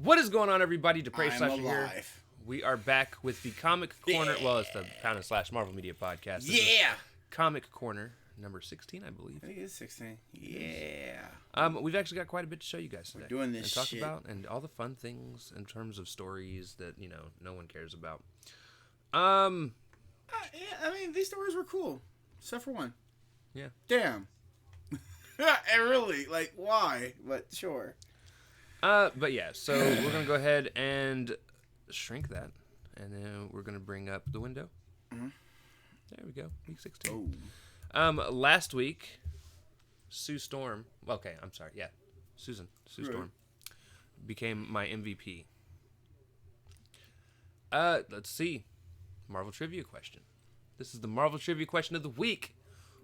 What is going on, everybody? Depraved I'm Slasher here. alive. We are back with the Comic Corner. Well, it's the Pound / Marvel Media Podcast. This is Comic Corner number 16, I believe. I think it's 16. Yeah. We've actually got quite a bit to show you guys today. We're doing this and talk shit. about, and all the fun things in terms of stories that no one cares about. Yeah, I mean, these stories were cool, except for one. Yeah. Damn. And really, like, why? But sure. But yeah, so we're gonna go ahead and shrink that, and then we're gonna bring up the window. Mm-hmm. There we go, week 16. Last week, Sue Storm. Okay, I'm sorry. Yeah, Sue Storm became my MVP. Let's see, Marvel trivia question. This is the Marvel trivia question of the week.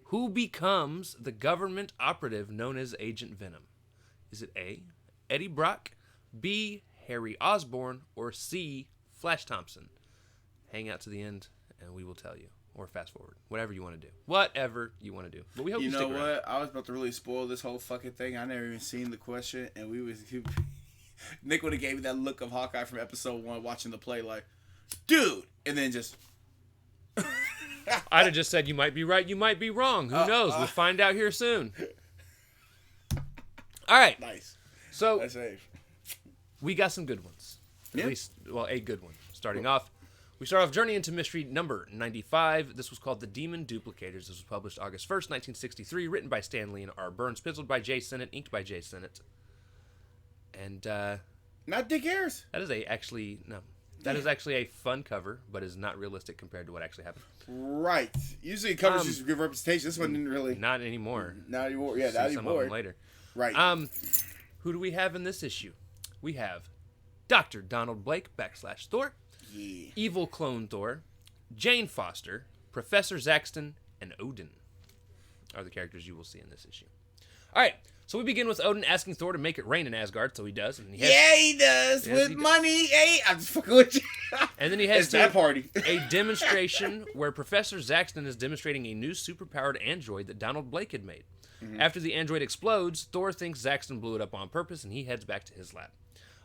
Who becomes the government operative known as Agent Venom? Is it A, Eddie Brock, B, Harry Osborn, or C, Flash Thompson? Hang out to the end, and we will tell you. Or fast forward. Whatever you want to do. Whatever you want to do. But we hope you stick around. You know what? I was about to really spoil this whole fucking thing. I never even seen the question, and Nick would have gave me that look of Hawkeye from episode 1 watching the play like, dude! And then just... I'd have just said, you might be right, you might be wrong. Who knows? We'll find out here soon. All right. Nice. So, That's safe. We got some good ones. At least, well, a good one. Starting off, we start off Journey into Mystery number 95. This was called The Demon Duplicators. This was published August 1st, 1963. Written by Stan Lee and R. Burns. Penciled by Jay Sennett. Inked by Jay Sennett. And, Not Dick Ayers. That is actually a fun cover, but is not realistic compared to what actually happened. Right. Usually covers just give representation. This one didn't really. Not anymore. Not anymore. Yeah, not some anymore. of them later. Right. Who do we have in this issue? We have Dr. Donald Blake / Thor, Evil Clone Thor, Jane Foster, Professor Zaxton, and Odin are the characters you will see in this issue. All right, so we begin with Odin asking Thor to make it rain in Asgard, so he does. And he does with money. Hey, I'm just fucking with you. And then he has that party. A demonstration where Professor Zaxton is demonstrating a new superpowered android that Donald Blake had made. Mm-hmm. After the android explodes, Thor thinks Zaxton blew it up on purpose, and he heads back to his lab.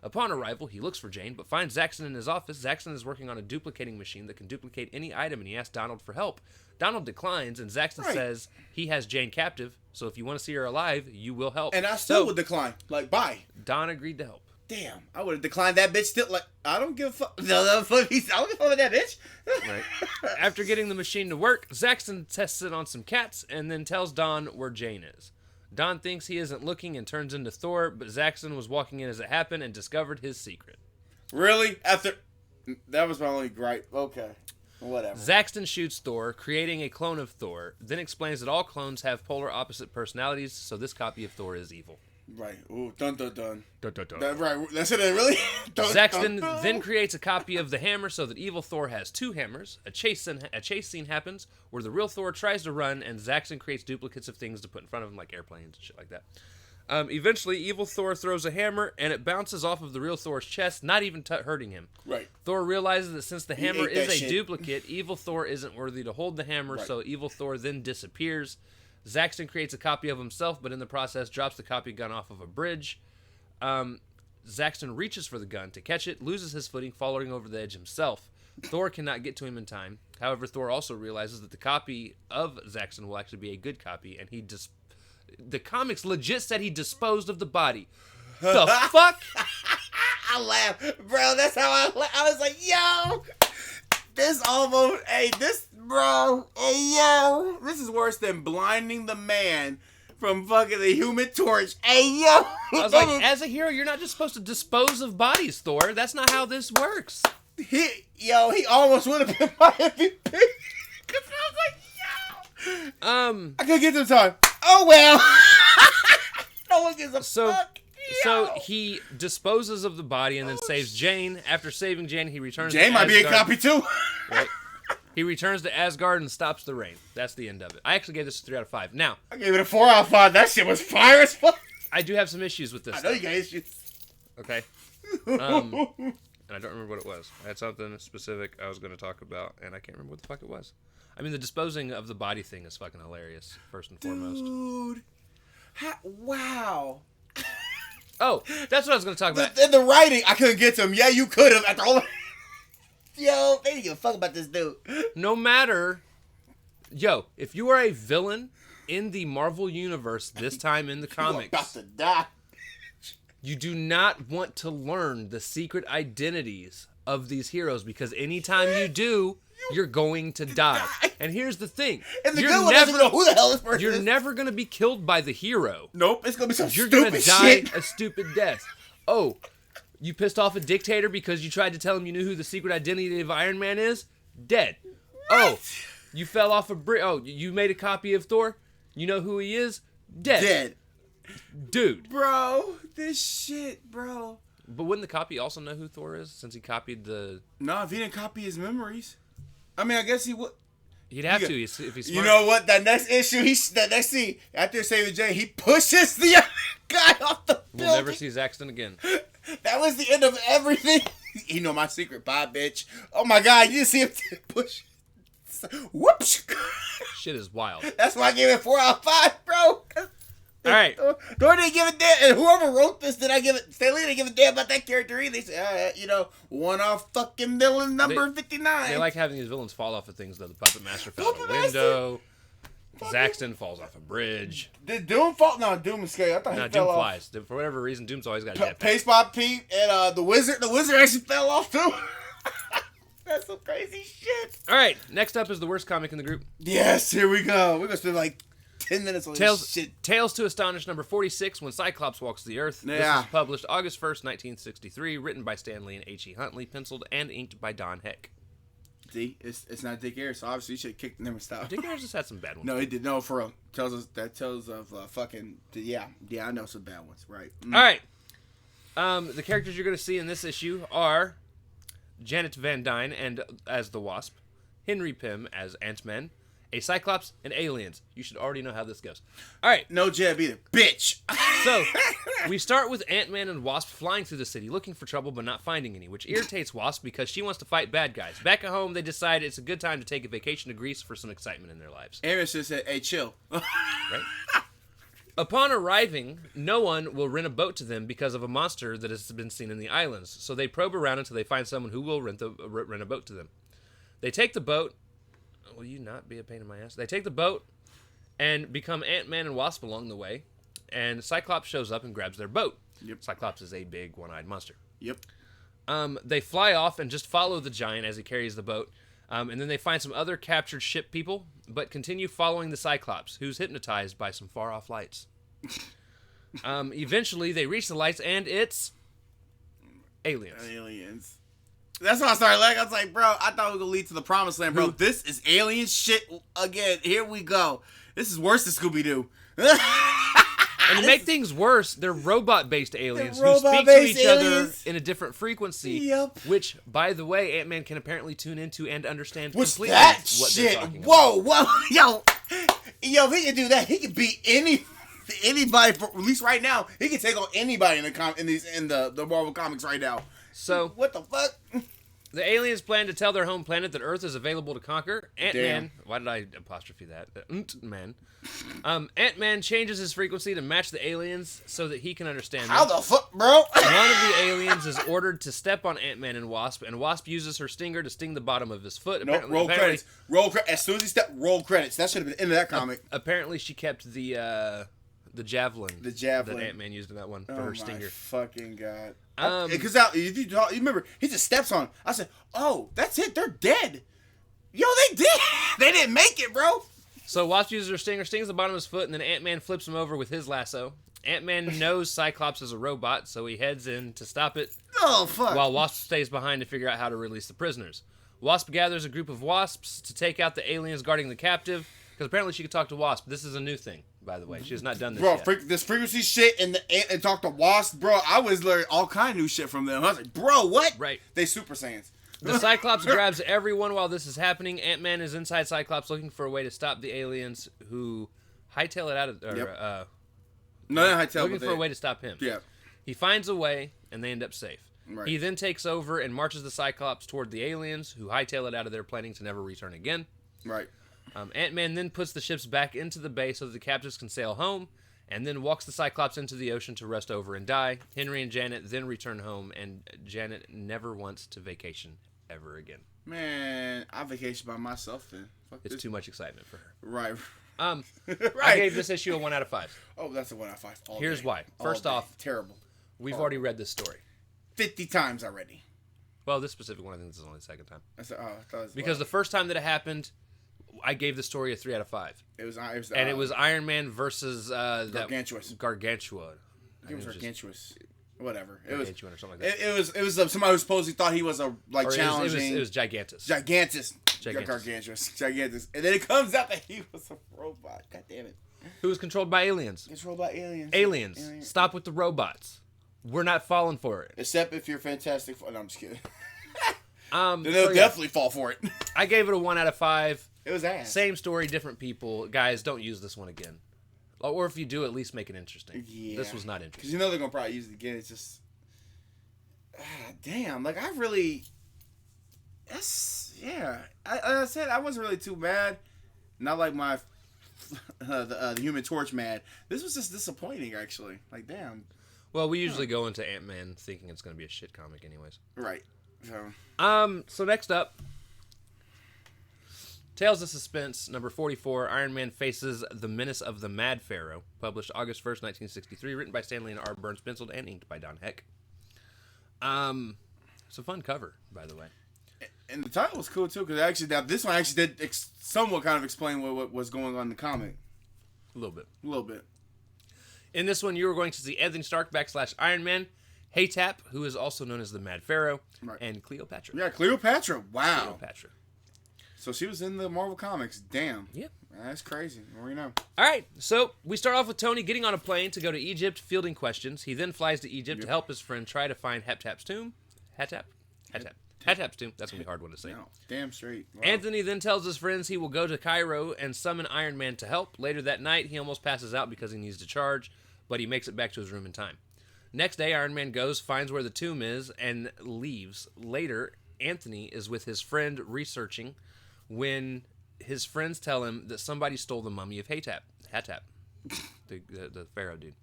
Upon arrival, he looks for Jane, but finds Zaxton in his office. Zaxton is working on a duplicating machine that can duplicate any item, and he asks Donald for help. Donald declines, and Zaxton says he has Jane captive, so if you want to see her alive, you will help. And I still would decline. Like, bye. Don agreed to help. Damn, I would have declined that bitch still. Like, I don't give a fuck. I don't give a fuck with that bitch. Right. After getting the machine to work, Zaxton tests it on some cats, and then tells Don where Jane is. Don thinks he isn't looking and turns into Thor, but Zaxton was walking in as it happened and discovered his secret. Really? That was my only gripe. Okay. Whatever. Zaxton shoots Thor, creating a clone of Thor, then explains that all clones have polar opposite personalities, so this copy of Thor is evil. Right. Ooh, dun dun dun. Dun, dun, dun. Right. That's it, really? Zaxton then creates a copy of the hammer so that evil Thor has two hammers. A chase scene happens where the real Thor tries to run, and Zaxton creates duplicates of things to put in front of him, like airplanes and shit like that. Eventually, evil Thor throws a hammer, and it bounces off of the real Thor's chest, not even hurting him. Right. Thor realizes that since the hammer is a duplicate, evil Thor isn't worthy to hold the hammer, so evil Thor then disappears. Zaxton creates a copy of himself, but in the process drops the copy gun off of a bridge. Zaxton reaches for the gun to catch it, loses his footing, falling over the edge himself. Thor cannot get to him in time. However, Thor also realizes that the copy of Zaxton will actually be a good copy, and the comics legit said he disposed of the body. The fuck? I laughed. Bro, that's how I laughed. I was like, yo, this is worse than blinding the man from fucking the Human Torch. Hey, yo. I was like, as a hero, you're not just supposed to dispose of bodies, Thor. That's not how this works. He almost would have been my MVP. Because I was like, yo. I couldn't get to the time. Oh, well. No one gives a fuck. So he disposes of the body and then saves Jane. After saving Jane, he returns to Asgard. Jane might be a copy, too. Right. He returns to Asgard and stops the rain. That's the end of it. I actually gave this a 3 out of 5. Now, I gave it a 4 out of 5. That shit was fire as fuck. I do have some issues with this. I know you got issues. Okay. And I don't remember what it was. I had something specific I was going to talk about, and I can't remember what the fuck it was. I mean, the disposing of the body thing is fucking hilarious, first and foremost. Dude. Wow. Oh, that's what I was going to talk about. The writing, I couldn't get to him. Yeah, you could have. After all. Yo, they didn't give a fuck about this dude. No matter. Yo, if you are a villain in the Marvel Universe this time in the comics, about to die. You do not want to learn the secret identities of these heroes because anytime you do, you're going to die. And here's the thing. And the good one doesn't know who the hell this person is. You're never going to be killed by the hero. Nope, it's going to be some you're stupid shit. You're going to die a stupid death. Oh, you pissed off a dictator because you tried to tell him you knew who the secret identity of Iron Man is? Dead. Oh, you fell off a bridge. Oh, you made a copy of Thor? You know who he is? Dead. Dude. Bro, this shit, bro. But wouldn't the copy also know who Thor is since he copied the... No, if he didn't copy his memories. I mean, I guess he would... He'd have to if he's smart. You know what? That next issue, that next scene, after saving Jay, he pushes the other guy off the building. We'll never see Zaxton again. That was the end of everything. You know my secret, bye, bitch. Oh my God, you didn't see him push... Whoops. Shit is wild. That's why I gave it 4 out of 5, bro. All right. Thor didn't give a damn. And whoever wrote this, did I give it? Stan Lee didn't give a damn about that character either. They said, one-off fucking villain number 59. They like having these villains fall off of things, though. The Puppet Master fell out a window. Zaxton falls off a bridge. Did Doom fall? No, Doom is scary. I thought he fell Doom off. flies. For whatever reason, Doom's always got a jetpack. Pace by Pete and the Wizard. The Wizard actually fell off, too. That's some crazy shit. All right. Next up is the worst comic in the group. Yes, here we go. We're going to spend like 10 minutes on this shit. Tales to Astonish number 46, When Cyclops Walks the Earth. Yeah. This was published August 1st, 1963, written by Stan Lee and H.E. Huntley, penciled and inked by Don Heck. See, it's not Dick Ayers, so obviously you should kick never stop. Dick Ayers just had some bad ones. No, he did. No, for real. Tells of fucking... Yeah, I know some bad ones. Right. All right. The characters you're going to see in this issue are Janet Van Dyne and as the Wasp, Henry Pym as Ant-Man, a Cyclops, and aliens. You should already know how this goes. All right. No Jeb either. Bitch. So, we start with Ant-Man and Wasp flying through the city, looking for trouble but not finding any, which irritates Wasp because she wants to fight bad guys. Back at home, they decide it's a good time to take a vacation to Greece for some excitement in their lives. Aaron just said, hey, chill. Right? Upon arriving, no one will rent a boat to them because of a monster that has been seen in the islands. So they probe around until they find someone who will rent a boat to them. They take the boat. Will you not be a pain in my ass? They take the boat and become Ant-Man and Wasp along the way. And Cyclops shows up and grabs their boat. Yep. Cyclops is a big one-eyed monster. Yep. They fly off and just follow the giant as he carries the boat. And then they find some other captured ship people, but continue following the Cyclops, who's hypnotized by some far-off lights. Eventually, they reach the lights, and it's aliens. That's why I started laughing. I was like, bro, I thought we were going to lead to the promised land, bro. This is alien shit again. Here we go. This is worse than Scooby-Doo. And to make things worse, they're robot-based aliens who speak to each other in a different frequency. Yep. Which, by the way, Ant-Man can apparently tune into and understand completely that what shit? they're talking whoa, yo, if he can do that, he can beat anybody. At least right now, he can take on anybody in the Marvel comics right now. So what the fuck? The aliens plan to tell their home planet that Earth is available to conquer. Ant-Man, why did I apostrophe that? Ant-Man. Ant-Man changes his frequency to match the aliens so that he can understand them. How the fuck, bro? One of the aliens is ordered to step on Ant-Man and Wasp uses her stinger to sting the bottom of his foot. Nope, roll credits. As soon as he stepped, roll credits. That should have been into that comic. Apparently, she kept the javelin. The javelin that Ant-Man used in that one for her stinger. Fucking God. Because if you remember, he just steps on him. I said, "Oh, that's it. They're dead." Yo, they did. They didn't make it, bro. So Wasp uses her stinger, stings the bottom of his foot, and then Ant-Man flips him over with his lasso. Ant-Man knows Cyclops is a robot, so he heads in to stop it. Oh, fuck. While Wasp stays behind to figure out how to release the prisoners. Wasp gathers a group of wasps to take out the aliens guarding the captive, because apparently she could talk to Wasp. This is a new thing, by the way. She has not done this yet. Bro, this frequency shit and talk to Wasp, bro, I was learning all kind of new shit from them. I was like, bro, what? Right. They Super Saiyans. The Cyclops grabs everyone while this is happening. Ant-Man is inside Cyclops looking for a way to stop the aliens who hightail it out of... No, not hightail, looking for a way to stop him. Yeah. He finds a way, and they end up safe. Right. He then takes over and marches the Cyclops toward the aliens, who hightail it out of there, planning to never return again. Right. Ant-Man then puts the ships back into the bay so that the captives can sail home. and then walks the Cyclops into the ocean to rest over and die. Henry and Janet then return home, and Janet never wants to vacation ever again. Man, I vacation by myself then. It's too much excitement for her. Right. Right. I gave this issue a 1 out of 5. Oh, that's a 1 out of 5. Here's why. First off, terrible. We've already read this story 50 times already. Well, this specific one, I think this is only the second time. I thought it was, because the first time that it happened, I gave the story a 3 out of 5. It was Iron Man versus Gargantua. It was Gargantuous. Whatever. It was or something like that. It was somebody who supposedly thought he was challenging. It was Gigantus. Gargantuous. And then it comes out that he was a robot. God damn it. Who was controlled by aliens. Controlled by aliens. Aliens. Stop with the robots. We're not falling for it. Except if you're Fantastic Four. No, I'm just kidding. They'll definitely fall for it. I gave it a 1 out of 5. It was ass. Same story, different people. Guys, don't use this one again. Or if you do, at least make it interesting. Yeah. This was not interesting. Because you know they're going to probably use it again. It's just... damn. Like, I really... That's... Yeah. Like I said, I wasn't really too mad. Not like my... the Human Torch mad. This was just disappointing, actually. Like, damn. Well, we usually go into Ant-Man thinking it's going to be a shit comic anyways. Right. So next up... Tales of Suspense, number 44, Iron Man faces the Menace of the Mad Pharaoh, published August 1st, 1963, written by Stan Lee and R. Burns, penciled and inked by Don Heck. It's a fun cover, by the way. And the title was cool, too, because this one actually did somewhat kind of explain what was going on in the comic. A little bit. In this one, you were going to see Anthony Stark / Iron Man, Haytap, who is also known as the Mad Pharaoh, right, and Cleopatra. Yeah, Cleopatra. Wow. Cleopatra. So she was in the Marvel Comics. Damn. Yep. That's crazy. What do you know? All right. So we start off with Tony getting on a plane to go to Egypt, fielding questions. He then flies to Egypt to help his friend try to find Hatap's tomb. Hatap's tomb. That's going to be a hard one to say. No, damn straight. Wow. Anthony then tells his friends he will go to Cairo and summon Iron Man to help. Later that night, he almost passes out because he needs to charge, but he makes it back to his room in time. Next day, Iron Man goes, finds where the tomb is, and leaves. Later, Anthony is with his friend researching when his friends tell him that somebody stole the mummy of Hatap, the Pharaoh dude.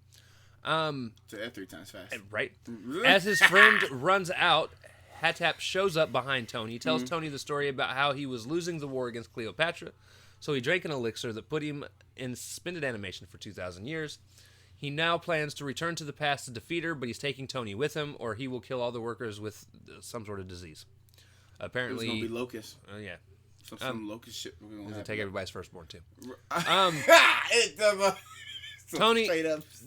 Say that 3 times fast. Right. As his friend runs out, Hatap shows up behind Tony, tells Tony the story about how he was losing the war against Cleopatra, so he drank an elixir that put him in suspended animation for 2,000 years. He now plans to return to the past to defeat her, but he's taking Tony with him, or he will kill all the workers with some sort of disease. Apparently, it's going to be locusts. Yeah. Some locust shit. He's going to take everybody's firstborn, too.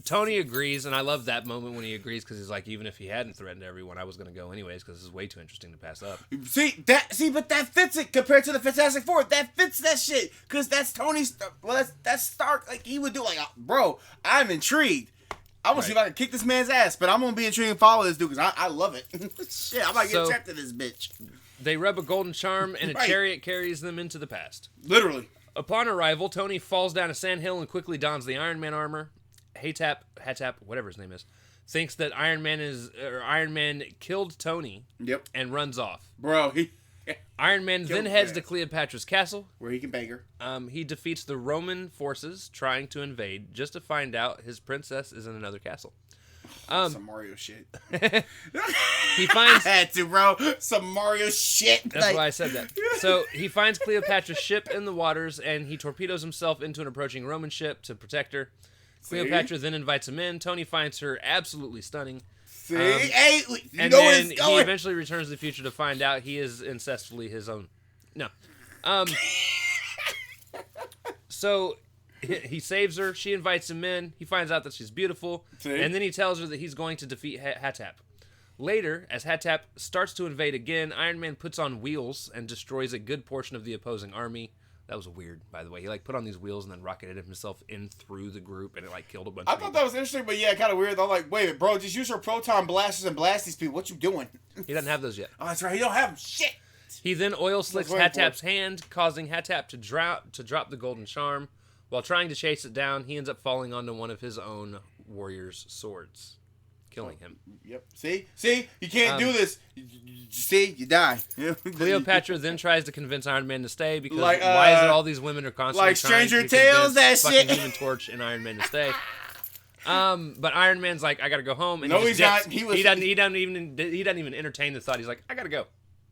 Tony agrees, and I love that moment when he agrees, because he's like, even if he hadn't threatened everyone, I was going to go anyways, because this is way too interesting to pass up. But that fits it compared to the Fantastic Four. That fits that shit, because that's Tony's. Well, that's Stark. Like, he would do, like, bro, I'm intrigued. I want to see if I can kick this man's ass, but I'm going to be intrigued and follow this dude, because I love it. Shit, I'm about to get trapped in this bitch. They rub a golden charm, and a chariot carries them into the past. Literally. Upon arrival, Tony falls down a sandhill and quickly dons the Iron Man armor. Hatap, whatever his name is, thinks that Iron Man killed Tony. Yep. And runs off. Bro, Iron Man then heads to Cleopatra's castle, where he can bang her. He defeats the Roman forces trying to invade, just to find out his princess is in another castle. Some Mario shit. He finds... I had to, bro. Some Mario shit. That's why I said that. So he finds Cleopatra's ship in the waters, and he torpedoes himself into an approaching Roman ship to protect her. Cleopatra then invites him in. Tony finds her absolutely stunning. See? Hey, and then he eventually returns to the future to find out he is incestually his own. No. So... He saves her. She invites him in. He finds out that she's beautiful. See? And then he tells her that he's going to defeat Hatap. Later, as Hatap starts to invade again, Iron Man puts on wheels and destroys a good portion of the opposing army. That was weird, by the way. He put on these wheels and then rocketed himself in through the group, and it killed a bunch of people. I thought that was interesting, but yeah, kind of weird. I'm like, wait, bro, just use your proton blasters and blast these people. What you doing? He doesn't have those yet. Oh, that's right. He don't have them. Shit. He then oil slicks Hatap's hand, causing Hatap to drop the golden charm. While trying to chase it down, he ends up falling onto one of his own warrior's swords, killing him. Yep. See? You can't do this. See? You die. Cleopatra then tries to convince Iron Man to stay, because why is it all these women are constantly like trying Stranger to Tales, that fucking shit. Human Torch and Iron Man to stay? But Iron Man's like, I gotta go home. And No, he he's dips. not. He doesn't even entertain the thought. He's like, I gotta go.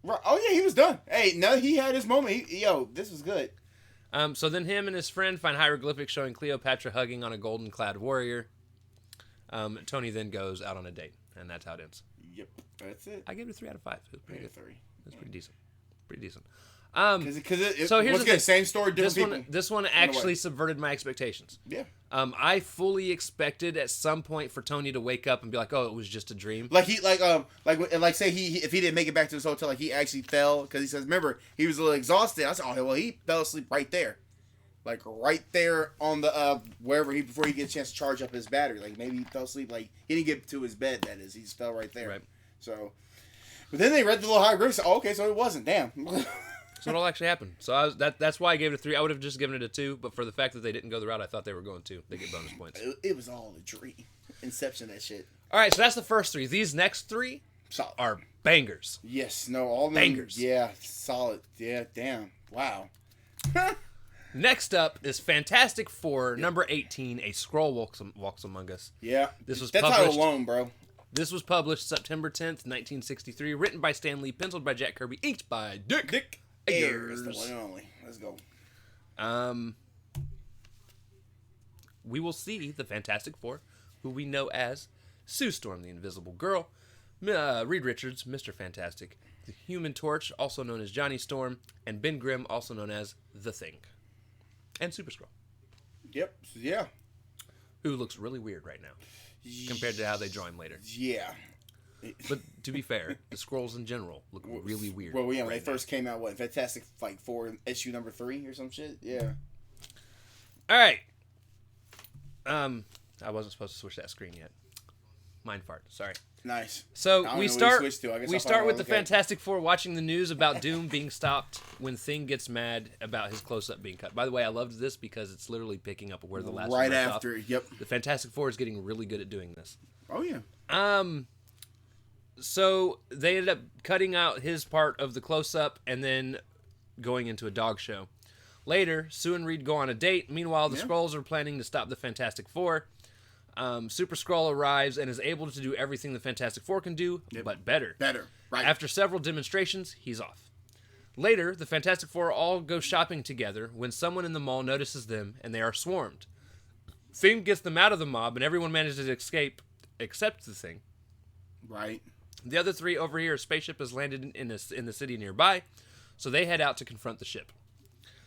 Right. Oh yeah, he was done. Hey, no, he had his moment. This was good. So then him and his friend find hieroglyphics showing Cleopatra hugging on a golden-clad warrior. Tony then goes out on a date, and that's how it ends. Yep, that's it. I gave it a 3 out of 5. It was pretty good. 3. It's pretty decent. Pretty decent. So here's the same story, different people. This one actually subverted my expectations. Yeah. I fully expected at some point for Tony to wake up and be like, "Oh, it was just a dream." Say if he didn't make it back to his hotel, like he actually fell because he says, remember he was a little exhausted. I said, oh well, he fell asleep right there, like right there on the wherever before he gets a chance to charge up his battery. Like maybe he fell asleep, like he didn't get to his bed. That is, he just fell right there. Right. So, but then they read the little hieroglyphics. Oh, okay, so it wasn't. Damn. So it all actually happened. So that's why I gave it a 3. I would have just given it a 2, but for the fact that they didn't go the route I thought they were going to, they get bonus points. It was all a dream. Inception, that shit. All right, so that's the first 3. These next 3 solid. Are bangers. Yes, no, all bangers. Yeah, solid. Yeah, damn. Wow. Next up is Fantastic Four, number 18, A Skrull Walks Among Us. Yeah. This was that published, title alone, bro. This was published September 10th, 1963, written by Stan Lee, penciled by Jack Kirby, inked by Dick Ayers. That's the one and only. Let's go. We will see the Fantastic Four, who we know as Sue Storm, the Invisible Girl, Reed Richards, Mr. Fantastic, the Human Torch, also known as Johnny Storm, and Ben Grimm, also known as The Thing, and Super Skrull. Yep. Yeah. Who looks really weird right now, compared to how they draw him later. Yeah. But to be fair, the Skrulls in general look really weird. Well, yeah, when they first came out, Fantastic Four issue number 3 or some shit? Yeah. All right. I wasn't supposed to switch that screen yet. Mind fart. Sorry. Nice. So we start with the Fantastic Four watching the news about Doom being stopped when Thing gets mad about his close-up being cut. By the way, I loved this because it's literally picking up where the last one left after. Off. Yep. The Fantastic Four is getting really good at doing this. Oh yeah. So they ended up cutting out his part of the close-up and then going into a dog show. Later, Sue and Reed go on a date. Meanwhile, the Skrulls are planning to stop the Fantastic Four. Super Skrull arrives and is able to do everything the Fantastic Four can do, but better. Better, right. After several demonstrations, he's off. Later, the Fantastic Four all go shopping together when someone in the mall notices them and they are swarmed. Thing gets them out of the mob and everyone manages to escape except the Thing. Right. The other 3 over here, a spaceship has landed in the city nearby, so they head out to confront the ship.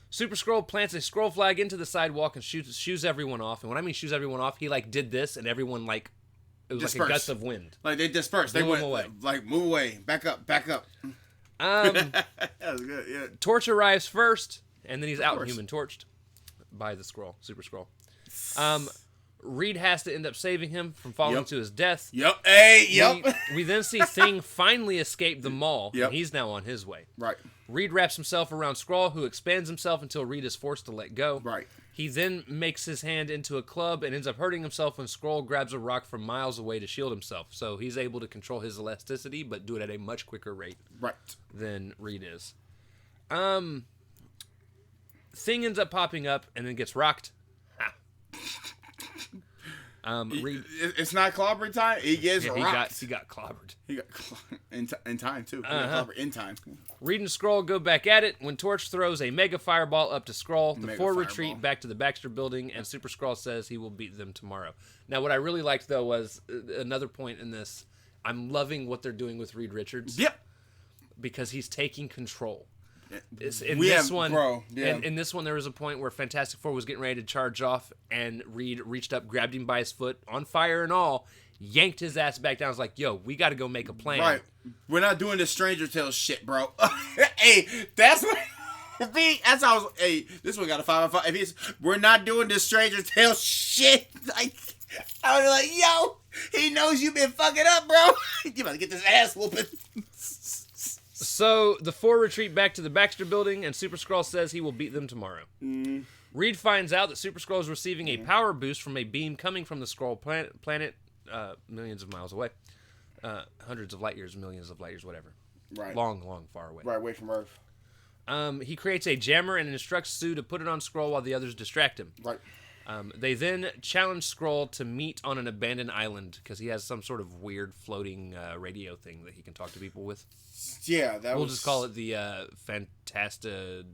Super Skrull plants a Skrull flag into the sidewalk and shoos everyone off. And when I mean shoos everyone off, he did this and everyone it was dispersed. Like a gust of wind. Like they dispersed. They went away. Like move away, back up. That was good. Yeah. Torch arrives first, and then he's out Human Torched by the Skrull, Super Skrull. Reed has to end up saving him from falling to his death. Yep. Hey, yep. We then see Thing finally escape the mall, and he's now on his way. Right. Reed wraps himself around Skrull, who expands himself until Reed is forced to let go. Right. He then makes his hand into a club and ends up hurting himself when Skrull grabs a rock from miles away to shield himself. So he's able to control his elasticity, but do it at a much quicker rate than Reed is. Thing ends up popping up and then gets rocked. Reed, it's not clobbering time. He gets rocked. He got clobbered. He got in time too. He got clobbered in time. Reed and Skrull go back at it when Torch throws a mega fireball up to Skrull. The four retreat back to the Baxter building, and Super Skrull says he will beat them tomorrow. Now, what I really liked though was another point in this. I'm loving what they're doing with Reed Richards. Yep. Because he's taking control. In this one, there was a point where Fantastic Four was getting ready to charge off, and Reed reached up, grabbed him by his foot, on fire and all, yanked his ass back down. I was like, yo, we got to go make a plan. Right. We're not doing this Stranger Tales shit, bro. Hey, that's what... That's how I was... Hey, this one got a 5 out of 5. We're not doing this Stranger Tales shit. Like, I was like, yo, he knows you've been fucking up, bro. You about to get this ass whooping. So, the four retreat back to the Baxter building, and Super Skrull says he will beat them tomorrow. Reed finds out that Super Skrull is receiving a power boost from a beam coming from the Skrull planet millions of miles away. Hundreds of light years, millions of light years, whatever. Right. Long, far away. Right, away from Earth. He creates a jammer and instructs Sue to put it on Skrull while the others distract him. Right. They then challenge Skrull to meet on an abandoned island because he has some sort of weird floating radio thing that he can talk to people with. Yeah, we'll just call it the Fantasta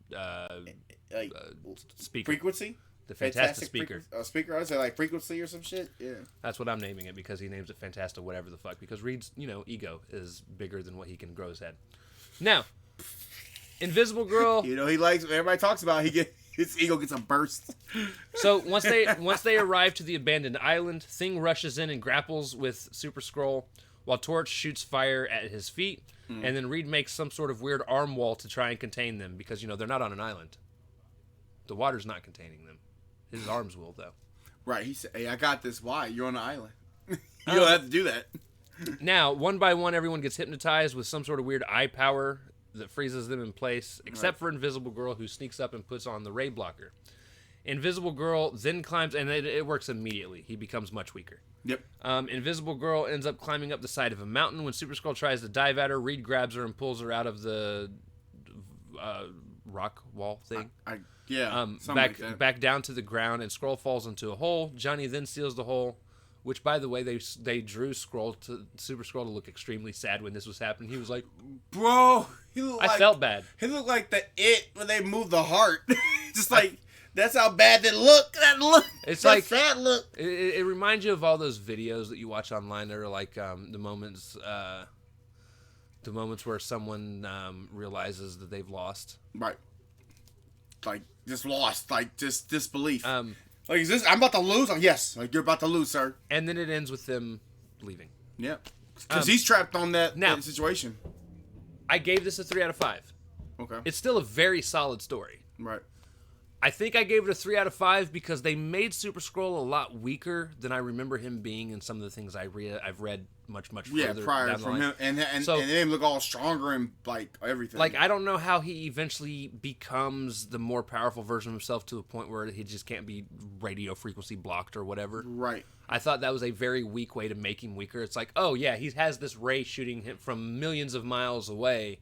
speaker. Frequency? The Fantasta speaker. Speaker? I would say like frequency or some shit. Yeah. That's what I'm naming it because he names it Fantasta whatever the fuck. Because Reed's, ego is bigger than what he can grow his head. Now, Invisible Girl. He likes. Everybody talks about. His ego gets a burst. So once they arrive to the abandoned island, Thing rushes in and grapples with Super Skrull, while Torch shoots fire at his feet, and then Reed makes some sort of weird arm wall to try and contain them because they're not on an island. The water's not containing them. His arms will, though. Right. He said, "Hey, I got this. Why? You're on an island. You don't have to do that." Now, one by one, everyone gets hypnotized with some sort of weird eye power that freezes them in place, except for Invisible Girl, who sneaks up and puts on the ray blocker. Invisible Girl then climbs, and it works immediately. He becomes much weaker. Yep. Invisible Girl ends up climbing up the side of a mountain. When Super Skrull tries to dive at her, Reed grabs her and pulls her out of the rock wall thing. Back down to the ground, and Skrull falls into a hole. Johnny then seals the hole, which, by the way, they drew Super Skrull to look extremely sad when this was happening. He was like, "Bro, I felt bad." He looked like the It when they moved the heart. Just like that's how bad that look. It's that like sad look. It reminds you of all those videos that you watch online that are like the moments where someone realizes that they've lost. Right. Like just lost, like just disbelief. Like, is this? I'm about to lose. Like, yes, like you're about to lose, sir. And then it ends with them leaving. Yeah, because he's trapped on that situation. I gave this a 3 out of 5. Okay, it's still a very solid story. Right. I think I gave it a 3 out of 5 because they made Super Skrull a lot weaker than I remember him being in some of the things I've read much further prior down the from line. him, and they made him look all stronger and like everything. Like I don't know how he eventually becomes the more powerful version of himself to a point where he just can't be radio frequency blocked or whatever. Right. I thought that was a very weak way to make him weaker. It's like, oh yeah, he has this ray shooting him from millions of miles away,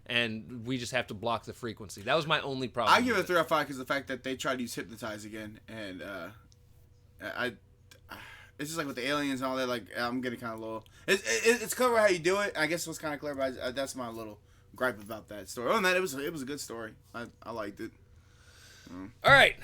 and we just have to block the frequency. That was my only problem. I give it a 3 out of 5 because the fact that they tried to use hypnotize again, and it's just like with the aliens and all that. Like I'm getting kind of low. It's clever how you do it. I guess it was kind of clever. That's my little gripe about that story. Other than that, it was a good story. I liked it. All right.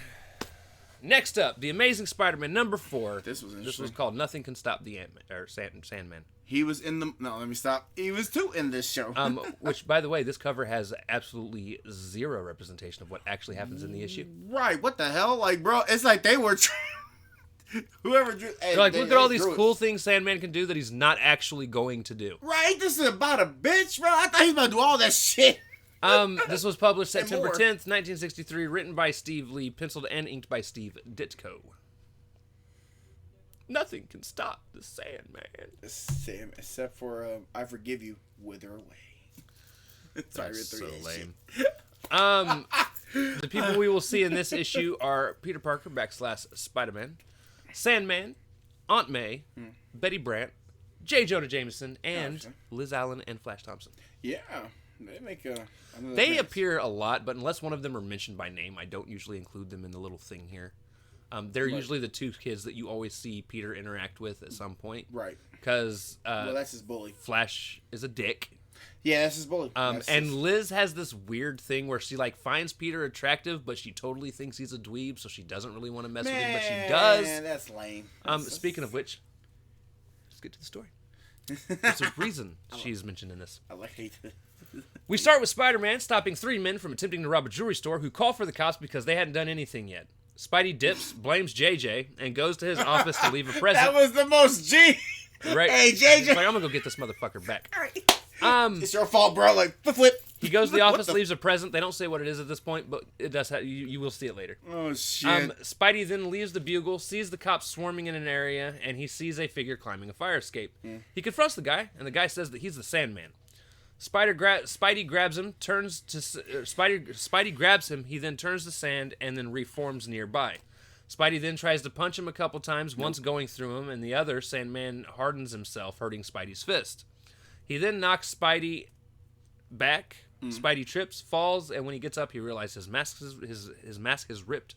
Next up, The Amazing Spider-Man #4. This was interesting. This was called Nothing Can Stop the Sandman. He was in the... No, let me stop. He was too in this show. Which, by the way, this cover has absolutely zero representation of what actually happens in the issue. Right. What the hell? Like, bro, it's like they were... Whoever drew... They're like, look at all these cool things Sandman can do that he's not actually going to do. Right? This is about a bitch, bro. I thought he was about to do all that shit. This was published September 10th, 1963, written by Steve Lee, penciled and inked by Steve Ditko. Nothing can stop the Sandman. Sam, except for I Forgive You, Wither Away. That's so lame. The people we will see in this issue are Peter Parker / Spider-Man, Sandman, Aunt May, Betty Brant, J. Jonah Jameson, and Liz Allen and Flash Thompson. Yeah. They make They appear a lot, but unless one of them are mentioned by name, I don't usually include them in the little thing here. They're usually the two kids that you always see Peter interact with at some point. Right. Because that's his bully. Flash is a dick. Yeah, that's his bully. Liz has this weird thing where she finds Peter attractive, but she totally thinks he's a dweeb, so she doesn't really want to mess with him, but she does. Man, that's lame. Speaking of which, let's get to the story. There's a reason she's mentioned in this. I like it. We start with Spider-Man stopping 3 men from attempting to rob a jewelry store who call for the cops because they hadn't done anything yet. Spidey dips, blames JJ, and goes to his office to leave a present. That was the most G. Right? Hey, JJ. He's like, I'm gonna go get this motherfucker back. All right. It's your fault, bro. Like, flip. He goes to the office, leaves a present. They don't say what it is at this point, but it does. You will see it later. Oh shit. Spidey then leaves the Bugle, sees the cops swarming in an area, and he sees a figure climbing a fire escape. He confronts the guy, and the guy says that he's the Sandman. Spidey grabs him, Spidey grabs him, he then turns to sand and then reforms nearby. Spidey then tries to punch him a couple times, once going through him, and the other, Sandman, hardens himself, hurting Spidey's fist. He then knocks Spidey back. Spidey trips, falls, and when he gets up, he realizes his mask is ripped.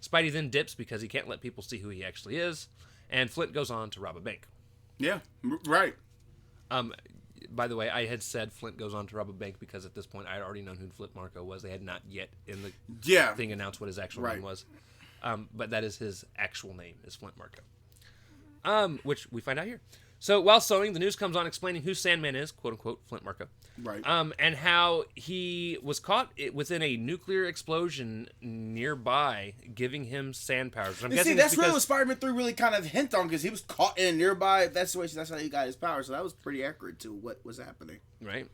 Spidey then dips because he can't let people see who he actually is, and Flint goes on to rob a bank. Yeah, right. By the way, I had said Flint goes on to rob a bank because at this point I had already known who Flint Marko was. They had not yet in the thing announced what his actual name was. But that is his actual name, is Flint Marko. Which we find out here. So while sewing, the news comes on explaining who Sandman is, quote unquote, Flint Marko. Right. And how he was caught within a nuclear explosion nearby, giving him sand powers. I'm guessing that's really what Spider-Man 3 really kind of hint on, because he was caught in a nearby situation. That's how he got his power. So that was pretty accurate to what was happening. Right.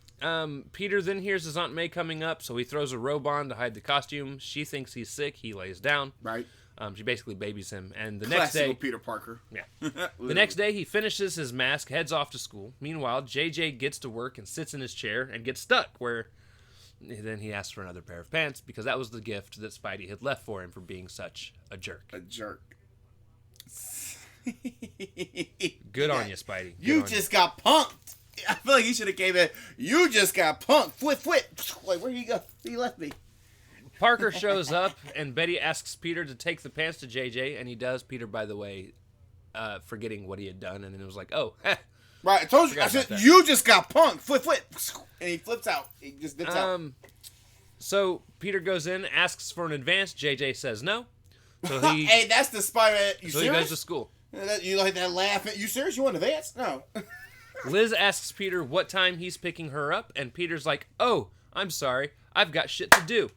Peter then hears his Aunt May coming up, so he throws a robe on to hide the costume. She thinks he's sick. He lays down. Right. She basically babies him, and the next day, Peter Parker. Yeah. The next day, he finishes his mask, heads off to school. Meanwhile, JJ gets to work and sits in his chair and gets stuck. Where then he asks for another pair of pants because that was the gift that Spidey had left for him for being such a jerk. A jerk. Good on you, Spidey. You just got punked. I feel like he should have came in. You just got punked. Flip. Like, where he go? He left me. Parker shows up, and Betty asks Peter to take the pants to JJ, and he does. Peter, by the way, forgetting what he had done, and then it was like, oh, right, I told you. I said, you just got punked. Flip. And he flips out. He just dips out. So Peter goes in, asks for an advance. JJ says no. So he, hey, that's the Spider-Man. You serious? He goes to school. You like that laugh? You serious? You want an advance? No. Liz asks Peter what time he's picking her up, and Peter's like, oh, I'm sorry. I've got shit to do.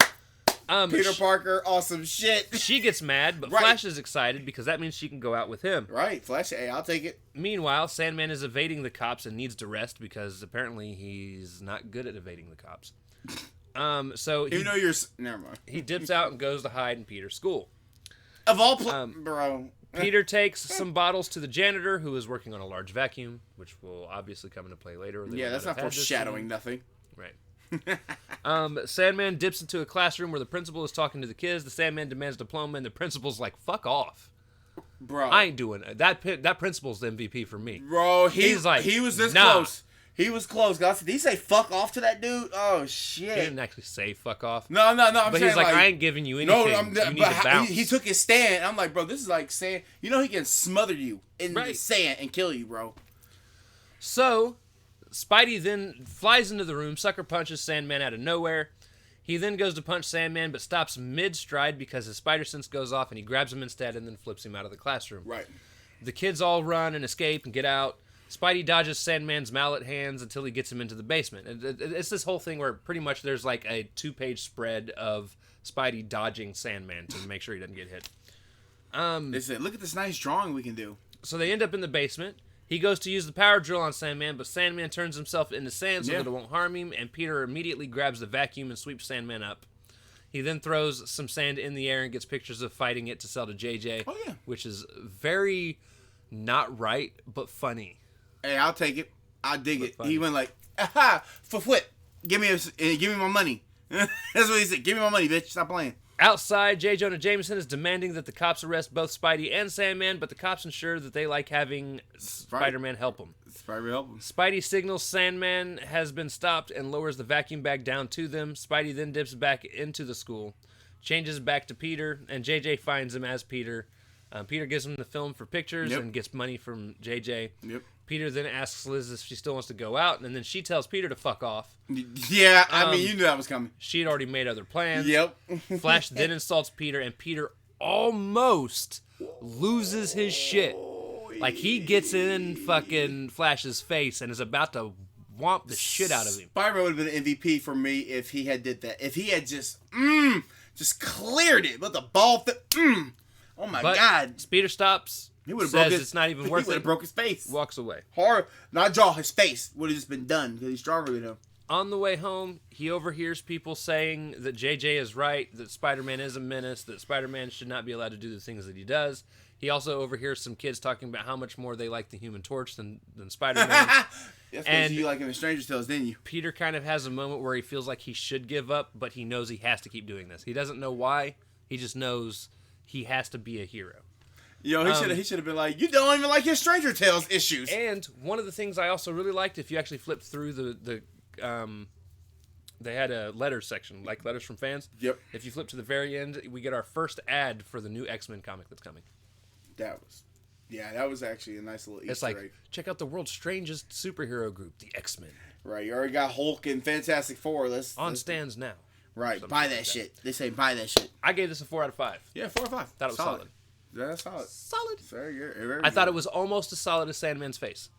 Peter Parker, awesome shit. She gets mad, but Flash is excited because that means she can go out with him. Right, Flash, hey, I'll take it. Meanwhile, Sandman is evading the cops and needs to rest because apparently he's not good at evading the cops. So even though you're... Never mind. He dips out and goes to hide in Peter's school. Of all bro. Peter takes some bottles to the janitor who is working on a large vacuum, which will obviously come into play later. Yeah, that's not foreshadowing nothing. Right. Sandman dips into a classroom where the principal is talking to the kids. The Sandman demands a diploma, and the principal's like, fuck off. Bro. I ain't doing it. That principal's the MVP for me. Bro, he's like, he was this close. He was close, guys. Did he say fuck off to that dude? Oh, shit. He didn't actually say fuck off. No. But he's like, I ain't giving you anything. No, you need to bounce. He took his stand. I'm like, bro, this is like saying, you know, he can smother you in the sand and kill you, bro. So... Spidey then flies into the room, sucker punches Sandman out of nowhere. He then goes to punch Sandman, but stops mid-stride because his spider sense goes off, and he grabs him instead and then flips him out of the classroom. Right. The kids all run and escape and get out. Spidey dodges Sandman's mallet hands until he gets him into the basement. And it's this whole thing where pretty much there's like a 2-page spread of Spidey dodging Sandman to make sure he doesn't get hit. They said, look at this nice drawing we can do. So they end up in the basement. He goes to use the power drill on Sandman, but Sandman turns himself into sand so that it won't harm him, and Peter immediately grabs the vacuum and sweeps Sandman up. He then throws some sand in the air and gets pictures of fighting it to sell to JJ, which is very not right, but funny. Hey, I'll take it. I'll dig it. Funny. He went like, aha, for what? Give me my money. That's what he said. Give me my money, bitch. Stop playing. Outside, J. Jonah Jameson is demanding that the cops arrest both Spidey and Sandman, but the cops ensure that they like having Spider-Man help them. Spidey signals Sandman has been stopped and lowers the vacuum bag down to them. Spidey then dips back into the school, changes back to Peter, and JJ finds him as Peter. Peter gives him the film for pictures and gets money from JJ. Peter then asks Liz if she still wants to go out, and then she tells Peter to fuck off. Yeah, I mean, you knew that was coming. She had already made other plans. Flash then insults Peter, and Peter almost loses his shit. Like, he gets in fucking Flash's face and is about to whomp the shit out of him. Spider-Man would have been an MVP for me if he had did that. If he had just cleared it with the ball fit. Oh, my God. Peter stops. He would have broke it's not even worth it. He would have broke his face. Walks away. Hard, not jaw, his face would have just been done because he's stronger than him. On the way home, he overhears people saying that JJ is right, that Spider-Man is a menace, that Spider-Man should not be allowed to do the things that he does. He also overhears some kids talking about how much more they like the Human Torch than Spider-Man. That's because you like him in Stranger's Tales, didn't you? Peter kind of has a moment where he feels like he should give up, but he knows he has to keep doing this. He doesn't know why. He just knows he has to be a hero. Yo, he should have been like, you don't even like your Stranger Tales issues. And one of the things I also really liked, if you actually flip through the they had a letters section, like letters from fans. Yep. If you flip to the very end, we get our first ad for the new X-Men comic that's coming. That was actually a nice little Easter It's like, egg. check out the world's strangest superhero group, the X-Men. Right, you already got Hulk and Fantastic Four. Let's stands now. Right, buy that shit. They say buy that shit. I gave this a 4 out of 5. Yeah, 4 or 5. Thought it was solid. That's solid. Solid. Very good. I thought it was almost as solid as Sandman's face.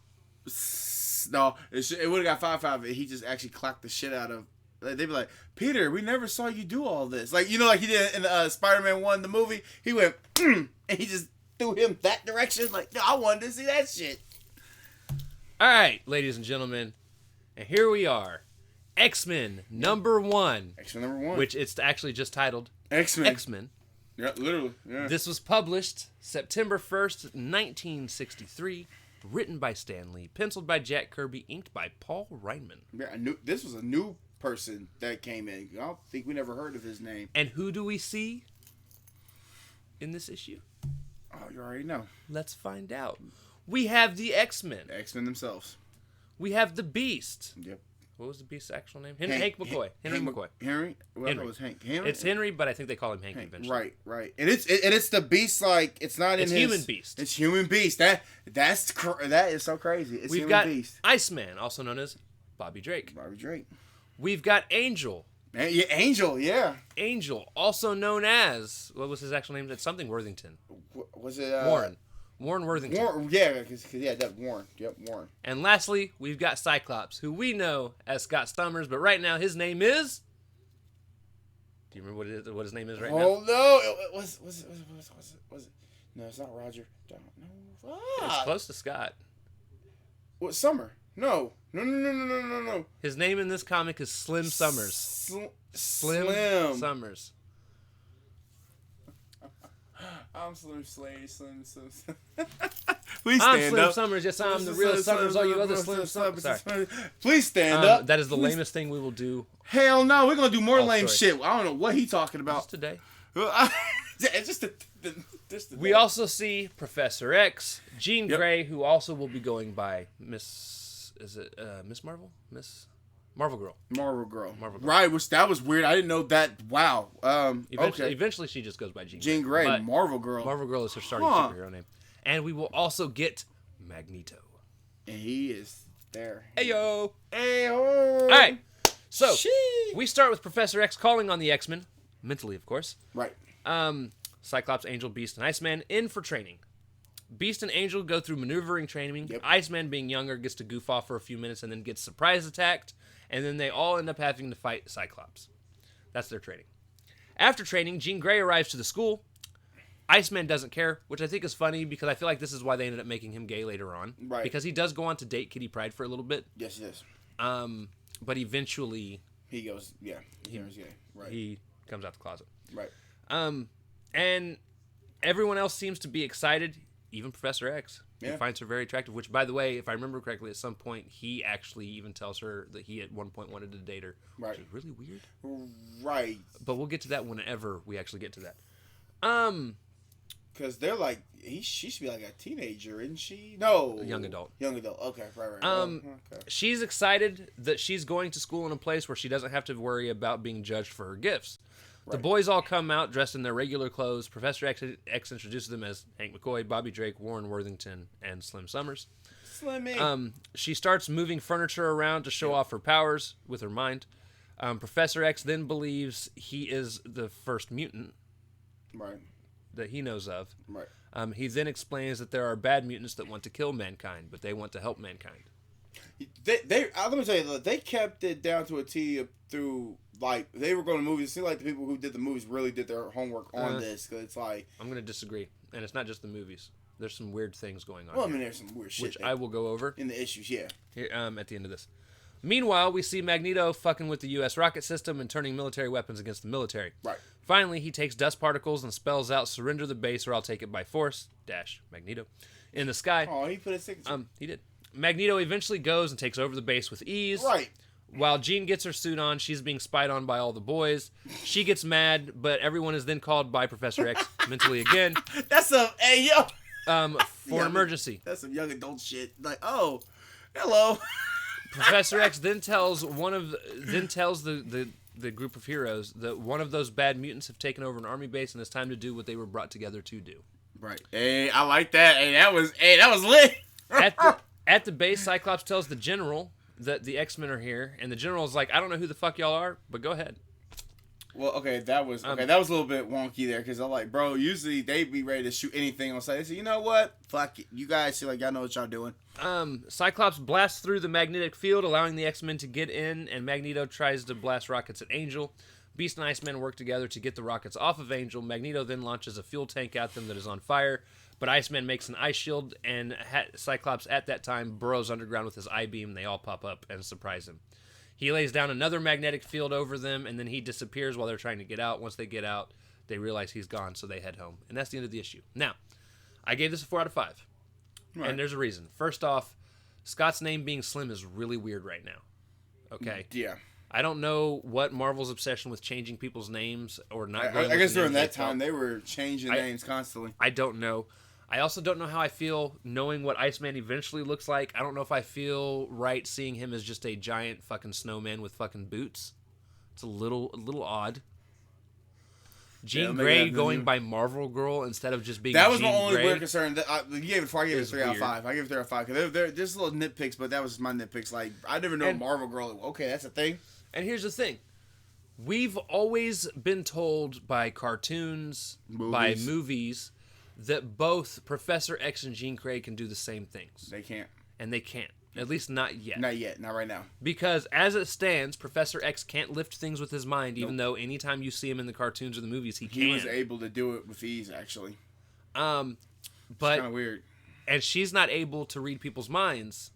No, it would have got 5 if he just actually clocked the shit out of. They'd be like, Peter, we never saw you do all this. Like, you know, like he did in Spider-Man 1, the movie. He went, and he just threw him that direction. Like, no, I wanted to see that shit. All right, ladies and gentlemen, and here we are, X-Men number 1. X-Men number 1, which it's actually just titled X-Men. Yeah, literally. Yeah. This was published September 1st, 1963. Written by Stan Lee, penciled by Jack Kirby, inked by Paul Reinman. Yeah, this was a new person that came in. I don't think we never heard of his name. And who do we see in this issue? Oh, you already know. Let's find out. We have the X-Men. The X-Men themselves. We have the Beast. Yep. What was the Beast's actual name? Hank McCoy. Henry McCoy. Henry? Well, Henry. I thought it was Hank. Henry? It's Henry, but I think they call him Hank eventually. Right. And it's the Beast, like, it's not in it's his... Human Beast. It's Human Beast. That is so crazy. It's We've Human got Beast. Iceman, also known as Bobby Drake. We've got Angel. Yeah, Angel, yeah. Angel, also known as... What was his actual name? It's something Worthington. Was it... Warren Worthington. Warren. Yep, Warren. And lastly, we've got Cyclops, who we know as Scott Stummers, but right now his name is... Do you remember what his name is right now? Oh, no. Was it? No, it's not Roger. Don't know. It's close to Scott. What, Summer? No. No. His name in this comic is Slim Summers. Slim Summers. I'm Slim Slade, Slim. Please stand I'm Slim up. Summers. Yes, I'm the real Summers. All you other Slim Summers. Sorry. Please stand up. That is the lamest thing we will do. Hell no, we're gonna do more lame shit. I don't know what he's talking about. Just today. Just we also see Professor X, Jean Grey, who also will be going by Miss Marvel? Marvel Girl. Marvel Girl. Right, that was weird. I didn't know that. Wow. Eventually she just goes by Jean Grey. Marvel Girl. Marvel Girl is her starting superhero name. And we will also get Magneto. And he is there. Heyo. Heyo. All right. So, we start with Professor X calling on the X-Men. Mentally, of course. Right. Cyclops, Angel, Beast, and Iceman in for training. Beast and Angel go through maneuvering training. Yep. Iceman, being younger, gets to goof off for a few minutes and then gets surprise attacked. And then they all end up having to fight Cyclops. That's their training. After training, Jean Grey arrives to the school. Iceman doesn't care, which I think is funny because I feel like this is why they ended up making him gay later on. Right. Because he does go on to date Kitty Pryde for a little bit. Yes, he does. But eventually... He goes, yeah. He's gay. Right. He comes out the closet. Right. And everyone else seems to be excited, even Professor X. Yeah. He finds her very attractive, which, by the way, if I remember correctly, at some point, he actually even tells her that he at one point wanted to date her. Right. Which is really weird. Right. But we'll get to that whenever we actually get to that. Because they're like, she should be like a teenager, isn't she? No. A young adult. Okay, right. Okay. She's excited that she's going to school in a place where she doesn't have to worry about being judged for her gifts. Right. The boys all come out dressed in their regular clothes. Professor X introduces them as Hank McCoy, Bobby Drake, Warren Worthington, and Slim Summers. Slimmy. She starts moving furniture around to show off her powers with her mind. Professor X then believes he is the first mutant. Right. That he knows of. Right. He then explains that there are bad mutants that want to kill mankind, but they want to help mankind. Let me tell you, they kept it down to a T through, like, they were going to movies. It seemed like the people who did the movies really did their homework on this, because it's like... I'm going to disagree, and it's not just the movies. There's some weird things going on. Well, I mean, there's some weird shit. Which I will go over. In the issues, yeah. Here, at the end of this. Meanwhile, we see Magneto fucking with the U.S. rocket system and turning military weapons against the military. Right. Finally, he takes dust particles and spells out, "Surrender the base or I'll take it by force." Magneto. In the sky. Oh, he put his signature. He did. Magneto eventually goes and takes over the base with ease. Right. While Jean gets her suit on, she's being spied on by all the boys. She gets mad, but everyone is then called by Professor X mentally again. That's a, hey, yo. For an emergency. That's some young adult shit. Like, oh, hello. Professor X then tells the group of heroes that one of those bad mutants have taken over an army base and it's time to do what they were brought together to do. Right. Hey, I like that. Hey, that was lit. At the base, Cyclops tells the general that the X-Men are here, and the general's like, I don't know who the fuck y'all are, but go ahead. Well, okay, that was a little bit wonky there, because I'm like, bro, usually they be ready to shoot anything on sight. They say, you know what? Fuck it. You guys seem like y'all know what y'all doing. Cyclops blasts through the magnetic field, allowing the X-Men to get in, and Magneto tries to blast rockets at Angel. Beast and Iceman work together to get the rockets off of Angel. Magneto then launches a fuel tank at them that is on fire, but Iceman makes an ice shield, and Cyclops at that time burrows underground with his I-beam. They all pop up and surprise him. He lays down another magnetic field over them, and then he disappears while they're trying to get out. Once they get out, they realize he's gone, so they head home. And that's the end of the issue. Now, I gave this a 4 out of 5. Right. And there's a reason. First off, Scott's name being Slim is really weird right now. Okay? Yeah. I don't know what Marvel's obsession with changing people's names or not. I guess during that time, they were changing names constantly. I don't know. I also don't know how I feel knowing what Iceman eventually looks like. I don't know if I feel right seeing him as just a giant fucking snowman with fucking boots. It's a little odd. Jean Grey going by Marvel Girl instead of just being That was Jean my only Grey. weird concern. You gave it 4. I gave it 3 out of 5. I gave it 3 out of 5. Because there's little nitpicks, but that was my nitpicks. Like, I never know Marvel Girl. Okay, that's a thing. And here's the thing. We've always been told by cartoons, by movies, that both Professor X and Jean Grey can do the same things. They can't. And they can't. At least not yet. Not yet. Not right now. Because as it stands, Professor X can't lift things with his mind, even though anytime you see him in the cartoons or the movies, he can. He was able to do it with ease, actually. But it's kind of weird. And she's not able to read people's minds.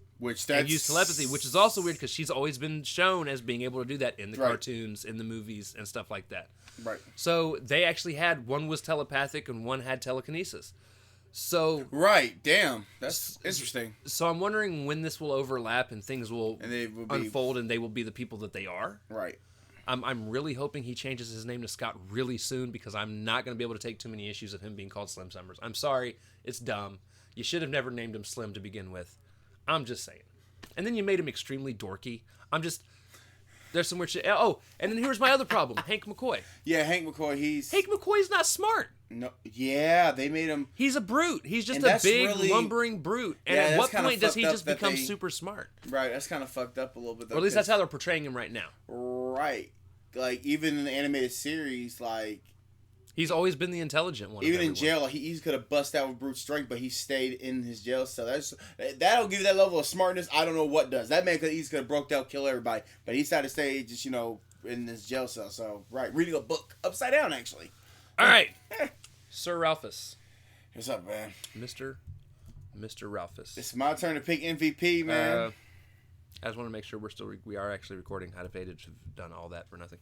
And use telepathy, which is also weird because she's always been shown as being able to do that in the cartoons, in the movies, and stuff like that. Right. So they actually had, one was telepathic and one had telekinesis. So right, damn, that's interesting. So I'm wondering when this will overlap and things will unfold and they will be the people that they are. Right. I'm really hoping he changes his name to Scott really soon because I'm not going to be able to take too many issues of him being called Slim Summers. I'm sorry, it's dumb. You should have never named him Slim to begin with. I'm just saying. And then you made him extremely dorky. There's some weird shit. Oh, and then here's my other problem. Hank McCoy. Yeah, Hank McCoy, Hank McCoy's not smart. No, yeah, they made him... He's a brute. He's just a big, lumbering brute. And at what point does he just become super smart? Right, that's kind of fucked up a little bit, though. Or at least that's how they're portraying him right now. Right. Like, even in the animated series, like... He's always been the intelligent one. Even in jail, he could have bust out with brute strength, but he stayed in his jail cell. That'll give you that level of smartness. I don't know what does. That man could have broke out, kill everybody, but he decided to stay just, in his jail cell. So, right, reading a book upside down, actually. All right. Sir Ralphus. What's up, man? Mr. Ralphus. It's my turn to pick MVP, man. I just want to make sure we are actually recording. I'd have hated to have done all that for nothing.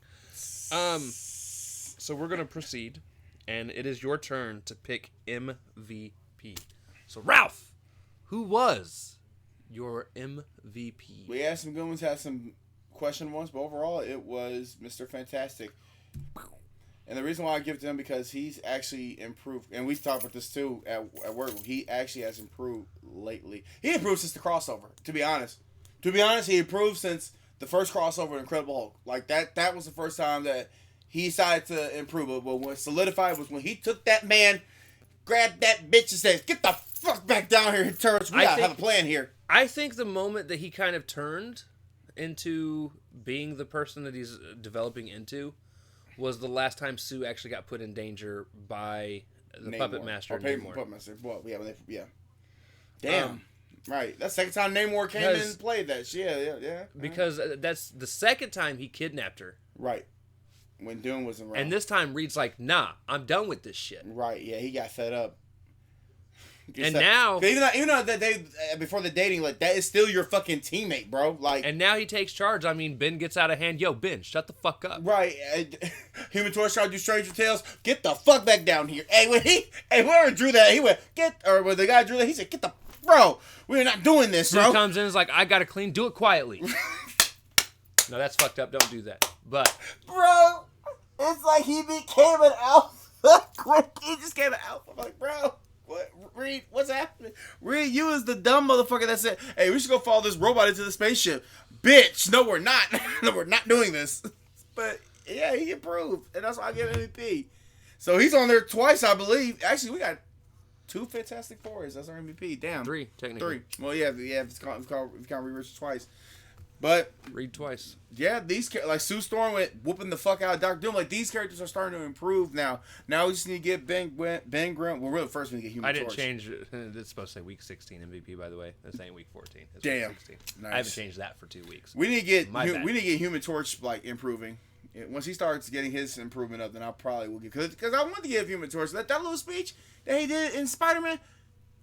So we're going to proceed, and it is your turn to pick MVP. So, Ralph, who was your MVP? We had some good ones, had some questionable ones, but overall, it was Mr. Fantastic. And the reason why I give it to him because he's actually improved, and we've talked about this too at work. He actually has improved lately. He improved since the crossover, to be honest. He improved since the first crossover in Incredible Hulk. Like, that was the first time that he decided to improve. But what solidified was when he took that man, grabbed that bitch and said, "Get the fuck back down here, turrets. We gotta have a plan here." I think the moment that he kind of turned into being the person that he's developing into was the last time Sue actually got put in danger by the Puppet Master. Puppet Master. Well, yeah. Damn. Right. That's the second time Namor came in and played that shit. Yeah. Because that's the second time he kidnapped her. Right. When Doom was around. And this time Reed's like, nah, I'm done with this shit. Right, yeah, he got fed up. Now... Even though that they, before the dating, like, that is still your fucking teammate, bro. Like... And now he takes charge. I mean, Ben gets out of hand. Yo, Ben, shut the fuck up. Right. Human Torch tried to do Stranger Tales. Get the fuck back down here. Hey, whoever drew that, he went, when the guy drew that, he said, get the... Bro, we're not doing this, bro. He comes in and is like, I gotta clean. Do it quietly. No, that's fucked up. Don't do that. But... Bro... It's like he became an alpha. He just became an alpha. I'm like, bro, what? Reed, what's happening? Reed, you was the dumb motherfucker that said, hey, we should go follow this robot into the spaceship. bitch. No, we're not. No, we're not doing this. But yeah, he improved, and that's why I give him MVP. So he's on there twice, I believe. Actually, we got 2 Fantastic Fours. That's our MVP. Damn. 3, technically. 3. Well, yeah. If you can't reverse it twice. But read twice. Yeah, these like Sue Storm went whooping the fuck out of Doctor Doom. Like these characters are starting to improve now. Now we just need to get Ben Grimm. Well, really, first we need to get Human Torch. I didn't change it. It's supposed to say week 16 MVP, by the way. This ain't week 14. It's Damn. Week 16. Nice. I haven't changed that for 2 weeks. We need to get Human Torch like improving. Once he starts getting his improvement up, then I probably will get because I want to give Human Torch that little speech that he did in Spider-Man.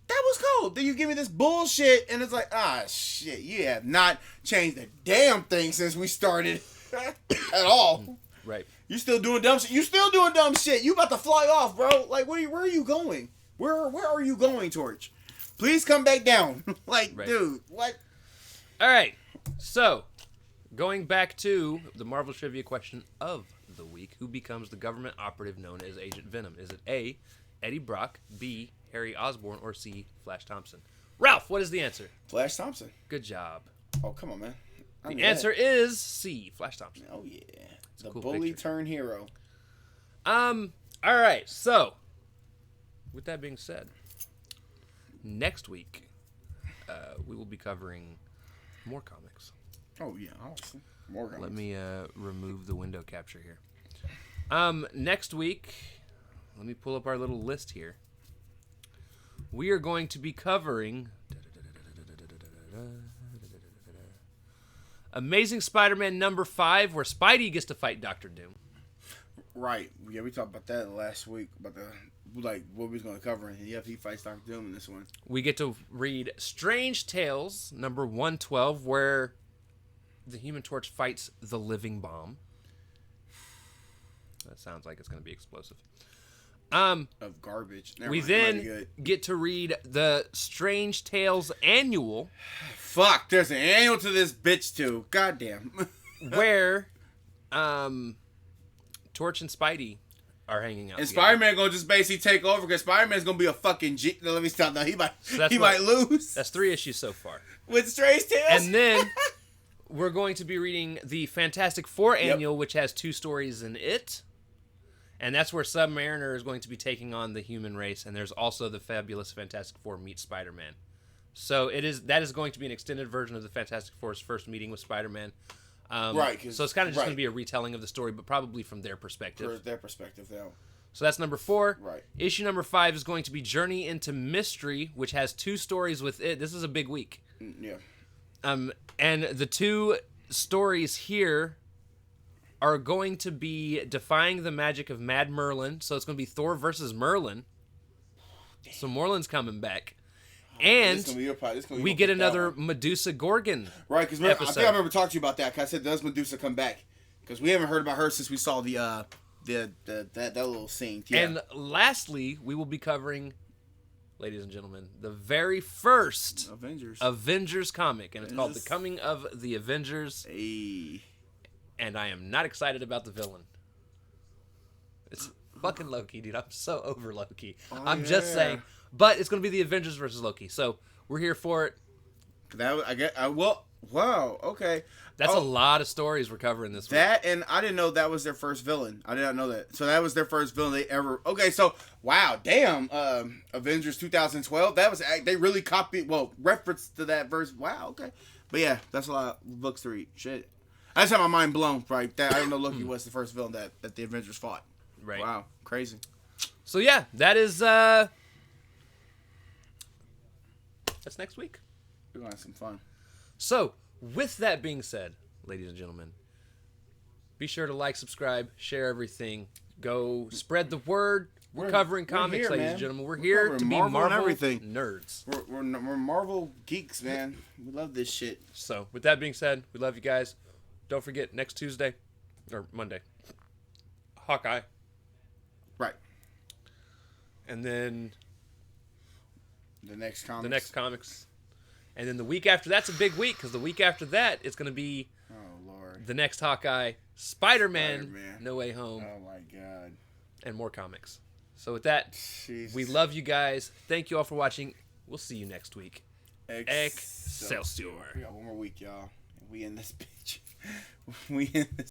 That was cool. Then you give me this bullshit, and it's like, shit, you have not changed a damn thing since we started at all. Right. You still doing dumb shit. You still doing dumb shit. You about to fly off, bro. Like, where are you going? Where are you going, Torch? Please come back down. Like, right. Dude, what? All right. So, going back to the Marvel trivia question of the week, who becomes the government operative known as Agent Venom? Is it A, Eddie Brock, B, Harry Osborn, or C, Flash Thompson? Ralph, what is the answer? Flash Thompson. Good job. Oh, come on, man. The answer is C, Flash Thompson. Oh, yeah. It's the cool bully picture. Turn hero. All right. So, with that being said, next week, we will be covering more comics. Oh, yeah. Awesome. More comics. Let me remove the window capture here. Next week, let me pull up our little list here. We are going to be covering Amazing Spider-Man number 5, where Spidey gets to fight Dr. Doom. Right. Yeah, we talked about that last week, about what we was going to cover. And yeah, he fights Dr. Doom in this one. We get to read Strange Tales number 112, where the Human Torch fights the Living Bomb. That sounds like it's going to be explosive. Of garbage. We then get to read the Strange Tales annual. Fuck, there's an annual to this bitch too. Goddamn. Where Torch and Spidey are hanging out. And together. Spider-Man gonna just basically take over because Spider-Man's gonna be a fucking G. No, let me stop now. He might lose. That's 3 issues so far. With Strange Tales. And then we're going to be reading the Fantastic Four annual, which has 2 stories in it. And that's where Submariner is going to be taking on the human race. And there's also the Fabulous Fantastic Four meet Spider-Man. So that is going to be an extended version of the Fantastic Four's first meeting with Spider-Man. Right. So it's kind of just going to be a retelling of the story, but probably from their perspective. From their perspective, yeah. So that's number 4. Right. Issue number 5 is going to be Journey into Mystery, which has 2 stories with it. This is a big week. Yeah. And the 2 stories here are going to be Defying the Magic of Mad Merlin. So it's going to be Thor versus Merlin. Damn. So Merlin's coming back. And we get another Medusa Gorgon. Right, because I think I remember talking to you about that. Cause I said, does Medusa come back? Because we haven't heard about her since we saw that little scene. Yeah. And lastly, we will be covering, ladies and gentlemen, the very first Avengers comic. And it's called The Coming of the Avengers. Hey. And I am not excited about the villain. It's fucking Loki, dude. I'm so over Loki. I'm just saying. But it's going to be the Avengers versus Loki. So we're here for it. Wow, okay. That's a lot of stories we're covering this week. That, and I didn't know that was their first villain. I did not know that. So that was their first villain they ever... Okay, so, wow, damn. Avengers 2012, they really copied, reference to that verse. Wow, okay. But yeah, that's a lot of books to read. Shit. I just had my mind blown, right? I didn't know Loki was the first villain that the Avengers fought. Right. Wow, crazy. So yeah, that is... That's next week. We're going to have some fun. So, with that being said, ladies and gentlemen, be sure to like, subscribe, share everything. Go spread the word. We're covering comics, ladies and gentlemen. We're here to be Marvel everything. Nerds. We're Marvel geeks, man. We love this shit. So, with that being said, we love you guys. Don't forget, next Tuesday, or Monday, Hawkeye. Right. And then... The next comics. And then the week after that's a big week, because the week after that it's going to be the next Hawkeye, Spider-Man, No Way Home. Oh my God. And more comics. So with that, we love you guys. Thank you all for watching. We'll see you next week. Excelsior. We got one more week, y'all. We in this bitch. We in this.